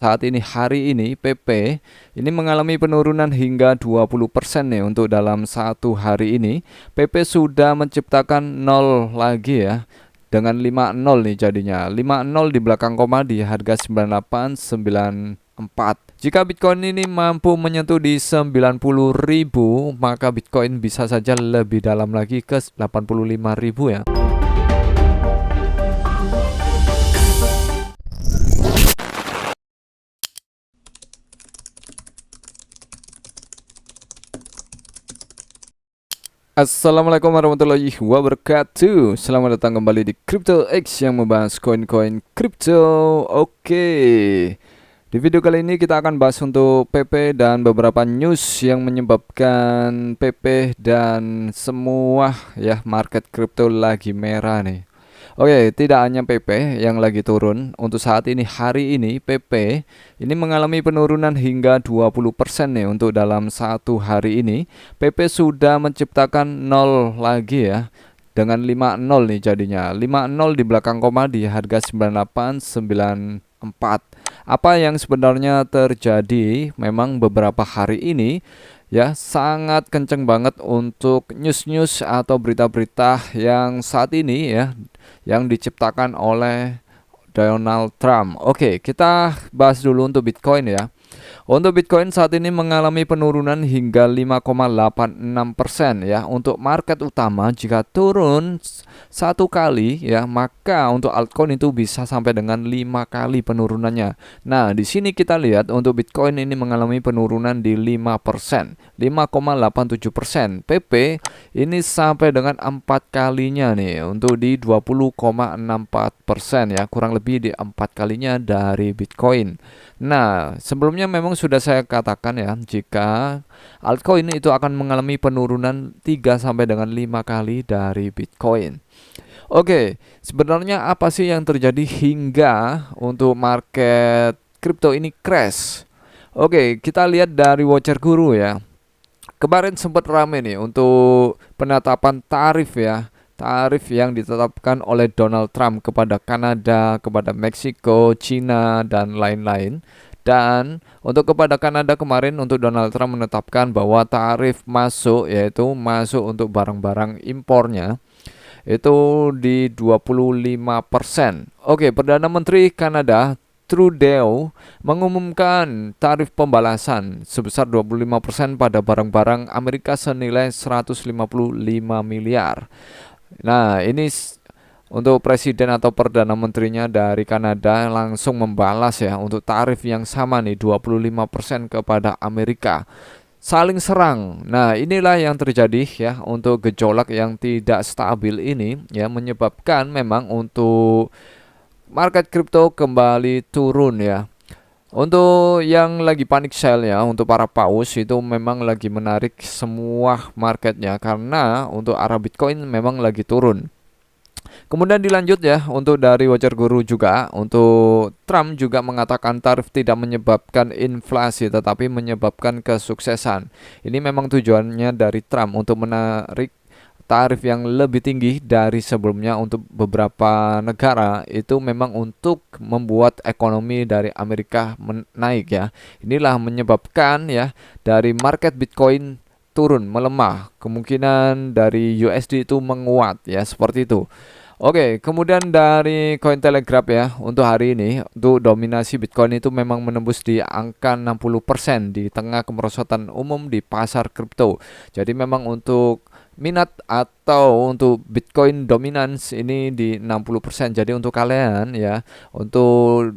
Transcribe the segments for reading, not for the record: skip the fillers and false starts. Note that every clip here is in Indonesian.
Saat ini hari ini PP ini mengalami penurunan hingga 20% nih untuk dalam satu hari ini. PP sudah menciptakan nol lagi ya. Dengan 50 nih jadinya. 50 di belakang koma di harga 9894. Jika Bitcoin ini mampu menyentuh di 90.000, maka Bitcoin bisa saja lebih dalam lagi ke 85.000 ya. Assalamualaikum warahmatullahi wabarakatuh. Selamat datang kembali di Crypto X yang membahas koin-koin kripto. Oke. Di video kali ini kita akan bahas untuk PP dan beberapa news yang menyebabkan PP dan semua ya market kripto lagi merah nih. Oke, tidak hanya PP yang lagi turun. Untuk saat ini hari ini PP ini mengalami penurunan hingga 20% nih untuk dalam satu hari ini. PP sudah menciptakan nol lagi ya. Dengan 50 nih jadinya. 50 di belakang koma di harga 9894. Apa yang sebenarnya terjadi? Memang beberapa hari ini ya sangat kenceng banget untuk news-news atau berita-berita yang saat ini ya yang diciptakan oleh Donald Trump. Oke, kita bahas dulu untuk Bitcoin ya. Untuk Bitcoin saat ini mengalami penurunan hingga 5,86% ya. Untuk market utama jika turun satu kali ya, maka untuk altcoin itu bisa sampai dengan 5 kali penurunannya. Nah, di sini kita lihat untuk Bitcoin ini mengalami penurunan di 5%, 5,87%. PP ini sampai dengan 4 kalinya nih untuk di 20,64% ya, kurang lebih di 4 kalinya dari Bitcoin. Nah, sebelumnya memang sudah saya katakan ya, jika altcoin itu akan mengalami penurunan 3 sampai dengan 5 kali dari Bitcoin. Oke, sebenarnya apa sih yang terjadi hingga untuk market kripto ini crash? Oke, kita lihat dari Watcher Guru ya. Kemarin sempat rame nih untuk penetapan tarif ya. Tarif yang ditetapkan oleh Donald Trump kepada Kanada, kepada Meksiko, Cina, dan lain-lain. Dan untuk kepada Kanada kemarin untuk Donald Trump menetapkan bahwa tarif masuk yaitu masuk untuk barang-barang impornya itu di 25%. Oke, Perdana Menteri Kanada Trudeau mengumumkan tarif pembalasan sebesar 25% pada barang-barang Amerika senilai 155 miliar. Nah, ini untuk presiden atau perdana menterinya dari Kanada langsung membalas ya untuk tarif yang sama nih 25% kepada Amerika. Saling serang. Nah, inilah yang terjadi ya untuk gejolak yang tidak stabil ini ya menyebabkan memang untuk market kripto kembali turun ya. Untuk yang lagi panik sell ya, untuk para paus itu memang lagi menarik semua marketnya karena untuk arah Bitcoin memang lagi turun. Kemudian dilanjut ya untuk dari Watcher Guru juga untuk Trump juga mengatakan tarif tidak menyebabkan inflasi tetapi menyebabkan kesuksesan. Ini memang tujuannya dari Trump untuk menarik tarif yang lebih tinggi dari sebelumnya untuk beberapa negara itu memang untuk membuat ekonomi dari Amerika naik ya. Inilah menyebabkan ya dari market Bitcoin turun melemah, kemungkinan dari USD itu menguat ya seperti itu. Oke, kemudian dari Cointelegraph ya, untuk hari ini, untuk dominasi Bitcoin itu memang menembus di angka 60% di tengah kemerosotan umum di pasar kripto. Jadi memang untuk minat atau untuk Bitcoin dominance ini di 60%. Jadi untuk kalian ya, untuk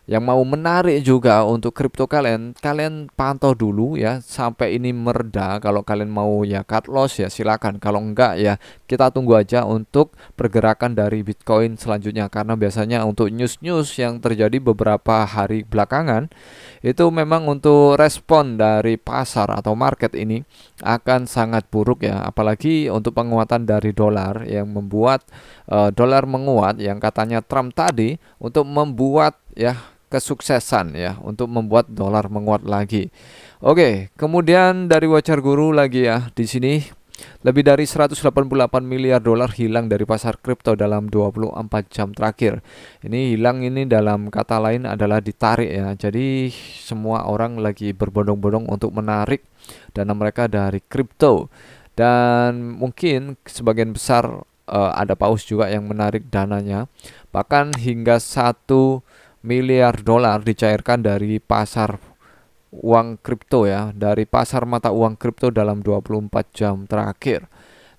yang mau menarik juga untuk kripto kalian, kalian pantau dulu ya sampai ini mereda. Kalau kalian mau ya cut loss ya silakan. Kalau enggak ya kita tunggu aja untuk pergerakan dari Bitcoin selanjutnya karena biasanya untuk news-news yang terjadi beberapa hari belakangan itu memang untuk respon dari pasar atau market ini akan sangat buruk ya, apalagi untuk penguatan dari dolar yang membuat dolar menguat yang katanya Trump tadi untuk membuat ya kesuksesan ya untuk membuat dolar menguat lagi. Oke, kemudian dari Watcher Guru lagi ya di sini lebih dari 188 miliar dolar hilang dari pasar kripto dalam 24 jam terakhir. Ini hilang ini dalam kata lain adalah ditarik ya. Jadi semua orang lagi berbondong-bondong untuk menarik dana mereka dari kripto. Dan mungkin sebagian besar ada paus juga yang menarik dananya. Bahkan hingga 1 miliar dolar dicairkan dari pasar uang kripto ya, dari pasar mata uang kripto dalam 24 jam terakhir.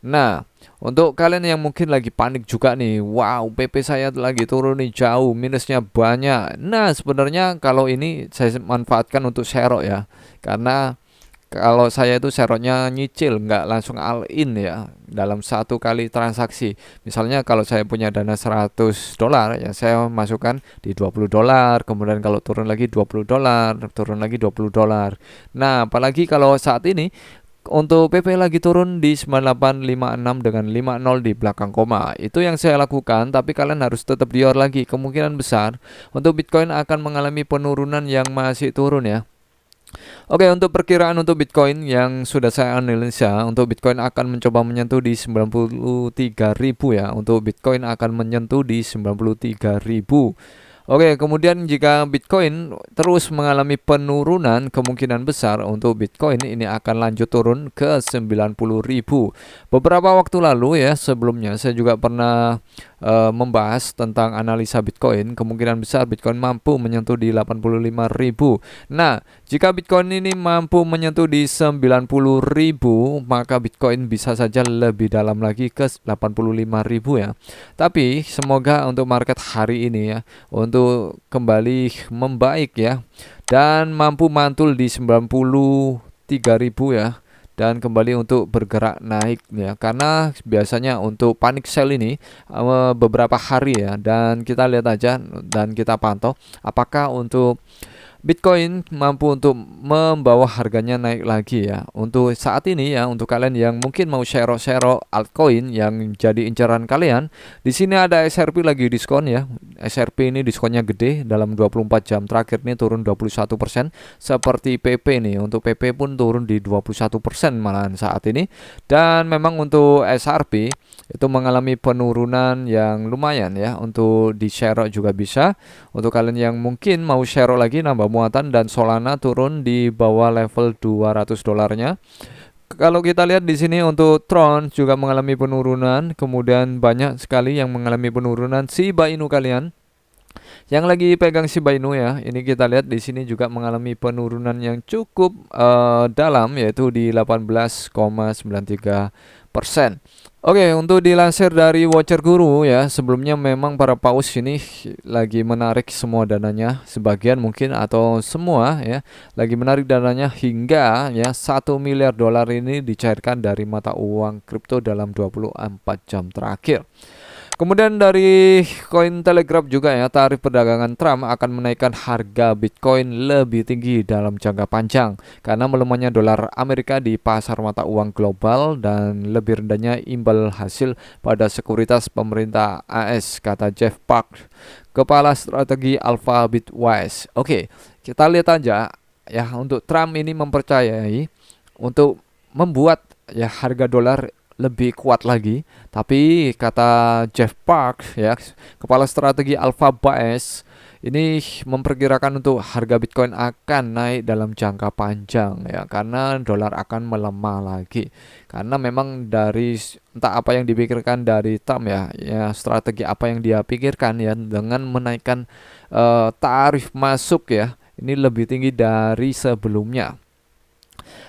Nah, untuk kalian yang mungkin lagi panik juga nih, wow, PP saya lagi turun nih jauh, minusnya banyak. Nah, sebenarnya kalau ini saya manfaatkan untuk share ya, karena kalau saya itu serotnya nyicil, nggak langsung all in ya dalam satu kali transaksi. Misalnya kalau saya punya dana 100 dolar ya saya masukkan di 20 dolar, kemudian kalau turun lagi 20 dolar, turun lagi 20 dolar. Nah, apalagi kalau saat ini untuk PP lagi turun di 9856 dengan 50 di belakang koma. Itu yang saya lakukan, tapi kalian harus tetap dior lagi. Kemungkinan besar untuk Bitcoin akan mengalami penurunan yang masih turun ya. Oke, untuk perkiraan untuk Bitcoin yang sudah saya analisa, untuk Bitcoin akan mencoba menyentuh di 93.000 ya. Untuk Bitcoin akan menyentuh di 93.000. Oke, kemudian jika Bitcoin terus mengalami penurunan, kemungkinan besar untuk Bitcoin ini akan lanjut turun ke 90.000. Beberapa waktu lalu ya, sebelumnya saya juga pernah membahas tentang analisa Bitcoin. Kemungkinan besar Bitcoin mampu menyentuh di 85.000. Nah, jika Bitcoin ini mampu menyentuh di 90.000, maka Bitcoin bisa saja lebih dalam lagi ke 85.000 ya. Tapi semoga untuk market hari ini ya, untuk kembali membaik ya, dan mampu mantul di 93.000 ya, dan kembali untuk bergerak naik ya, karena biasanya untuk panic sell ini beberapa hari ya, dan kita lihat aja dan kita pantau apakah untuk Bitcoin mampu untuk membawa harganya naik lagi ya. Untuk saat ini ya, untuk kalian yang mungkin mau share altcoin yang jadi incaran kalian, di sini ada SRP lagi diskon ya. SRP ini diskonnya gede, dalam 24 jam terakhir ini turun 21%. Seperti PP nih, untuk PP pun turun di 21% malahan saat ini. Dan memang untuk SRP itu mengalami penurunan yang lumayan ya. Untuk di share juga bisa. Untuk kalian yang mungkin mau share lagi nambah muatan, dan Solana turun di bawah level 200 dolarnya. Kalau kita lihat di sini untuk Tron juga mengalami penurunan, kemudian banyak sekali yang mengalami penurunan. Shiba Inu kalian yang lagi pegang Shiba Inu ya, ini kita lihat di sini juga mengalami penurunan yang cukup dalam, yaitu di 18,93%. Oke, untuk dilansir dari Watcher Guru ya, sebelumnya memang para paus ini lagi menarik semua dananya, sebagian mungkin atau semua ya, lagi menarik dananya hingga ya 1 miliar dolar ini dicairkan dari mata uang kripto dalam 24 jam terakhir. Kemudian dari Cointelegraph juga ya, tarif perdagangan Trump akan menaikkan harga Bitcoin lebih tinggi dalam jangka panjang karena melemahnya dolar Amerika di pasar mata uang global dan lebih rendahnya imbal hasil pada sekuritas pemerintah AS, kata Jeff Park, kepala strategi Alpha Bitwise. Oke, kita lihat aja ya, untuk Trump ini mempercayai untuk membuat ya harga dolar lebih kuat lagi, tapi kata Jeff Park ya, kepala strategi Alpha Bitwise, ini memperkirakan untuk harga Bitcoin akan naik dalam jangka panjang ya, karena dolar akan melemah lagi. Karena memang dari entah apa yang dipikirkan dari Trump ya, strategi apa yang dia pikirkan ya dengan menaikkan tarif masuk ya, ini lebih tinggi dari sebelumnya.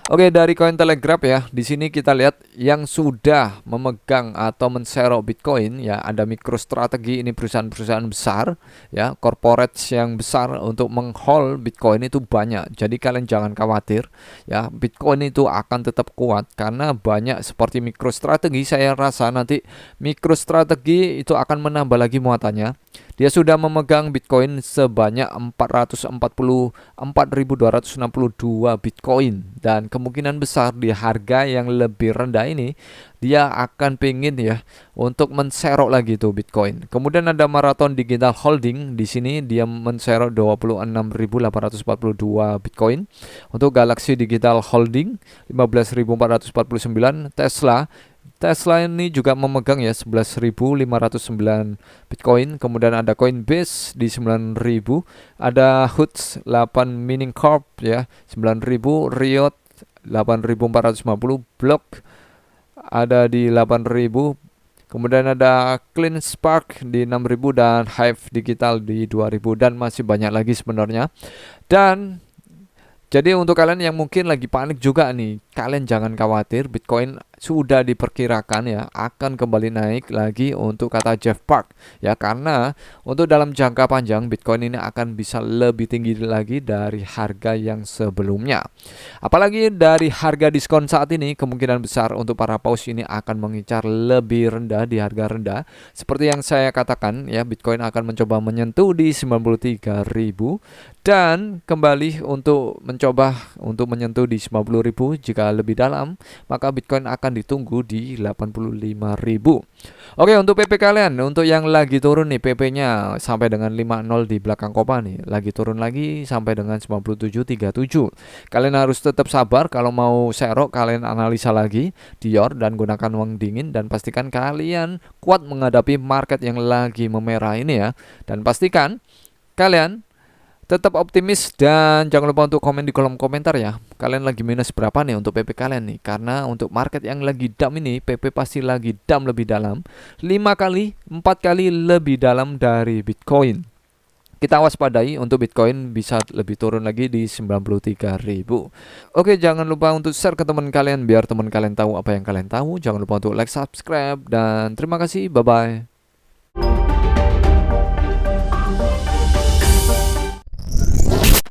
Oke, dari Cointelegraph ya, di sini kita lihat yang sudah memegang atau menserok Bitcoin ya, ada MicroStrategy, ini perusahaan-perusahaan besar ya, corporate yang besar untuk menghold Bitcoin itu banyak. Jadi kalian jangan khawatir ya, Bitcoin itu akan tetap kuat karena banyak seperti MicroStrategy. Saya rasa nanti MicroStrategy itu akan menambah lagi muatannya Dia sudah memegang Bitcoin sebanyak 444.262 Bitcoin, dan kemungkinan besar di harga yang lebih rendah ini dia akan pingin ya untuk menserok lagi tuh Bitcoin. Kemudian ada Marathon Digital Holding, di sini dia menserok 26.842 Bitcoin. Untuk Galaxy Digital Holding 15.449. Tesla ini juga memegang ya 11.509 Bitcoin. Kemudian ada Coinbase di 9.000, ada Hoots 8 Mining Corp ya 9.000, Riot 8.450, Block ada di 8.000. Kemudian ada Clean Spark di 6.000 dan Hive Digital di 2.000, dan masih banyak lagi sebenarnya. Dan jadi untuk kalian yang mungkin lagi panik juga nih, kalian jangan khawatir, Bitcoin sudah diperkirakan ya akan kembali naik lagi untuk kata Jeff Park ya, karena untuk dalam jangka panjang Bitcoin ini akan bisa lebih tinggi lagi dari harga yang sebelumnya. Apalagi dari harga diskon saat ini, kemungkinan besar untuk para paus ini akan mengincar lebih rendah di harga rendah. Seperti yang saya katakan ya, Bitcoin akan mencoba menyentuh di 93.000 dan kembali untuk mencoba untuk menyentuh di 50.000. Jika lebih dalam, maka Bitcoin akan ditunggu di 85.000. Oke, untuk PP kalian, untuk yang lagi turun nih, PP-nya sampai dengan 50 di belakang kopa nih, lagi turun lagi sampai dengan 97.37. Kalian harus tetap sabar. Kalau mau serok, kalian analisa lagi Dior dan gunakan uang dingin, dan pastikan kalian kuat menghadapi market yang lagi memerah ini ya. Dan pastikan kalian tetap optimis, dan jangan lupa untuk komen di kolom komentar ya. Kalian lagi minus berapa nih untuk PP kalian nih? Karena untuk market yang lagi down ini, PP pasti lagi down lebih dalam, 5 kali, 4 kali lebih dalam dari Bitcoin. Kita waspadai untuk Bitcoin bisa lebih turun lagi di 93.000. Oke, jangan lupa untuk share ke teman kalian biar teman kalian tahu apa yang kalian tahu. Jangan lupa untuk like, subscribe, dan terima kasih. Bye bye.